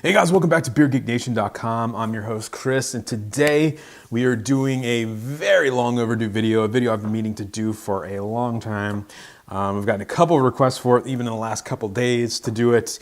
Hey guys, welcome back to BeerGeekNation.com. I'm your host Chris, and today we are doing a very long overdue video, a video I've been meaning to do for a long time. We've gotten a couple of requests for it, even in the last couple days to do it.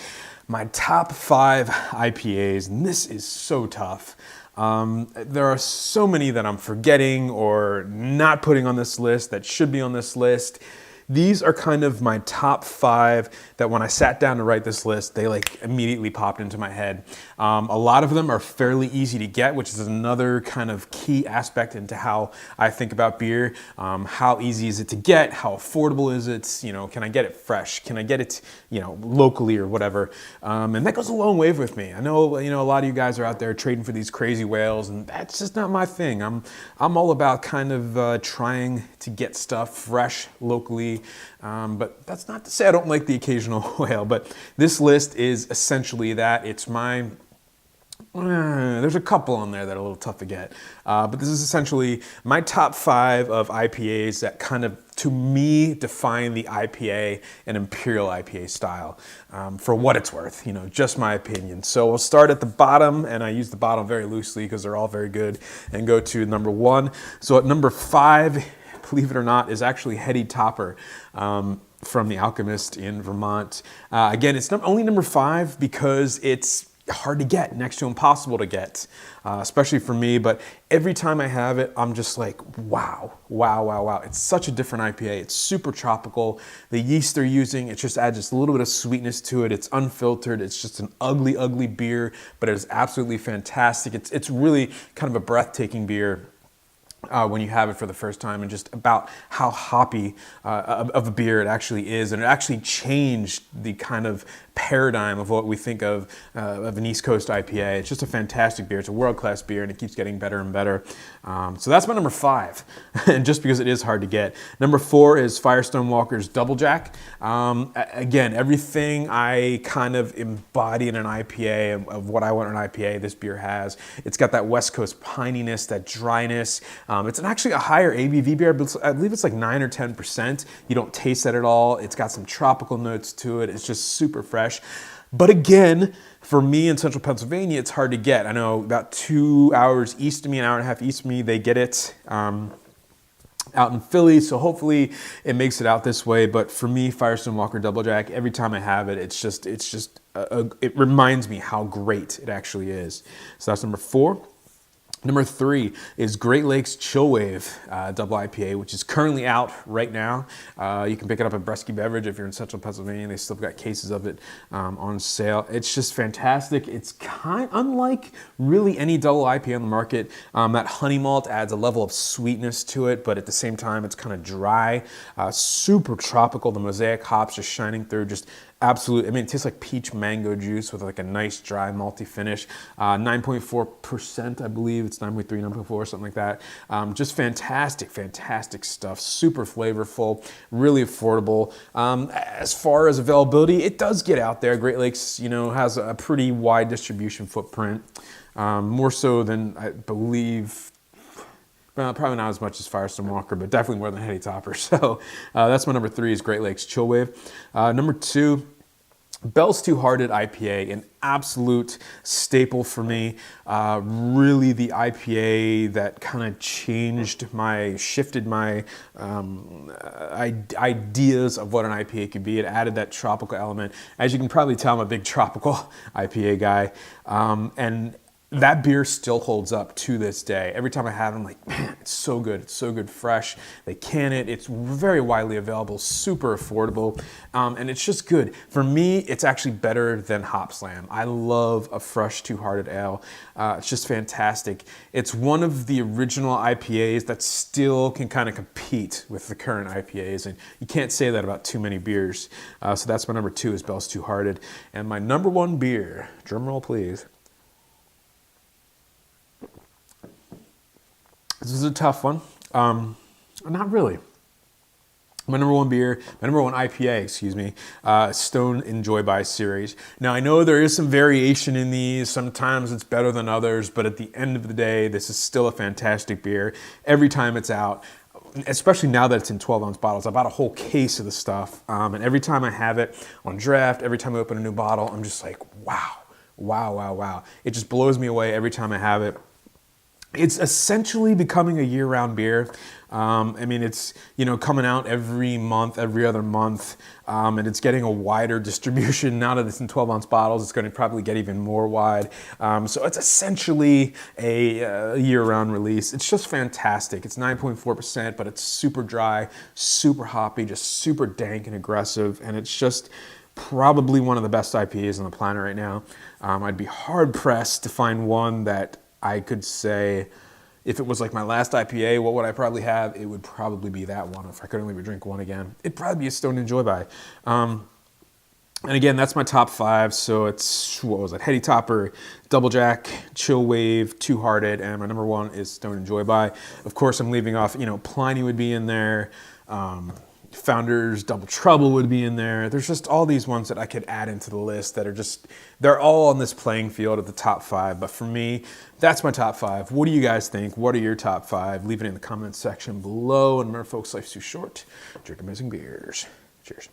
My top 5 IPAs, and this is so tough. There are so many that I'm forgetting or not putting on this list that should be on this list. These are kind of my top 5 that when I sat down to write this list, they like immediately popped into my head. A lot of them are fairly easy to get, which is another kind of key aspect into how I think about beer. How easy is it to get? How affordable is it? You know, can I get it fresh? Can I get it, locally or whatever? And that goes a long way with me. I know, a lot of you guys are out there trading for these crazy whales, and that's just not my thing. I'm all about kind of trying to get stuff fresh locally. But that's not to say I don't like the occasional whale, but this list is essentially that. It's my, there's a couple on there that are a little tough to get, but this is essentially my top 5 of IPAs that kind of, to me, define the IPA and Imperial IPA style, for what it's worth, just my opinion. So we'll start at the bottom, and I use the bottom very loosely because they're all very good, and go to number 1. So at number 5, believe it or not, is actually Heady Topper from The Alchemist in Vermont. Again, it's only number 5 because it's hard to get, next to impossible to get, especially for me. But every time I have it, I'm just like, wow. It's such a different IPA. It's super tropical. The yeast they're using, it just adds just a little bit of sweetness to it. It's unfiltered. It's just an ugly beer, but it is absolutely fantastic. It's really kind of a breathtaking beer when you have it for the first time, and just about how hoppy of a beer it actually is. And it actually changed the kind of paradigm of what we think of an East Coast IPA. It's just a fantastic beer. It's a world-class beer, and it keeps getting better and better. So that's my number 5, and just because it is hard to get. Number 4 is Firestone Walker's Double Jack. Again, everything I kind of embody in an IPA of what I want in an IPA, this beer has. It's got that West Coast pininess, that dryness. It's actually a higher ABV beer, but I believe it's like 9 or 10%. You don't taste that at all. It's got some tropical notes to it. It's just super fresh. But again, for me in central Pennsylvania, it's hard to get. I know about 2 hours east of me, an hour and a half east of me, they get it out in Philly. So hopefully it makes it out this way. But for me, Firestone Walker Double Jack, every time I have it, it reminds me how great it actually is. So that's number 4. Number 3 is Great Lakes Chillwave Double IPA, which is currently out right now. You can pick it up at Bresky Beverage if you're in central Pennsylvania. They still got cases of it on sale. It's just fantastic. It's unlike really any double IPA on the market. That honey malt adds a level of sweetness to it, but at the same time, it's kind of dry, super tropical. The mosaic hops just shining through, just absolute. I mean, it tastes like peach mango juice with like a nice dry malty finish. 9.4%, I believe. It's 9.3, 9.4, something like that. Just fantastic stuff. Super flavorful, really affordable. As far as availability, it does get out there. Great Lakes, has a pretty wide distribution footprint. More so than I believe. Well, probably not as much as Firestone Walker, but definitely more than Heady Topper. So that's my number 3 is Great Lakes Chillwave. Number 2, Bell's Two Hearted IPA, an absolute staple for me. Really the IPA that kind of shifted my ideas of what an IPA could be. It added that tropical element. As you can probably tell, I'm a big tropical IPA guy. And that beer still holds up to this day. Every time I have it, I'm like, man, it's so good. It's so good fresh. They can it. It's very widely available, super affordable, and it's just good. For me, it's actually better than Hop Slam. I love a fresh two-hearted ale. It's just fantastic. It's one of the original IPAs that still can kind of compete with the current IPAs, and you can't say that about too many beers. So that's my number 2 is Bell's Two Hearted. And my number 1 beer, drum roll please. This is a tough one. Not really. My number 1 IPA, Stone Enjoy By series. Now I know there is some variation in these. Sometimes it's better than others, but at the end of the day, this is still a fantastic beer. Every time it's out, especially now that it's in 12-ounce bottles, I bought a whole case of the stuff. And every time I have it on draft, every time I open a new bottle, I'm just like, wow. wow, wow, wow. It just blows me away every time I have it. It's essentially becoming a year-round beer. I mean, it's, you know, coming out every month, every other month, and it's getting a wider distribution. Now that it's in 12-ounce bottles, it's going to probably get even more wide. So it's essentially a year-round release. It's just fantastic. It's 9.4%, but it's super dry, super hoppy, just super dank and aggressive, and it's just probably one of the best IPAs on the planet right now. I'd be hard-pressed to find one that I could say, if it was like my last IPA, what would I probably have? It would probably be that one. If I could only drink one again, it'd probably be a Stone Enjoy By. And again, that's my top 5. So it's, what was it? Heady Topper, Double Jack, Chillwave, Two Hearted, and my number 1 is Stone Enjoy By. Of course, I'm leaving off, you know, Pliny would be in there. Founders Double Trouble would be in there. There's just all these ones that I could add into the list that are just, they're all on this playing field of the top 5. But for me, that's my top 5. What do you guys think? What are your top 5? Leave it in the comments section below. And remember, folks, life's too short. Drink amazing beers. Cheers.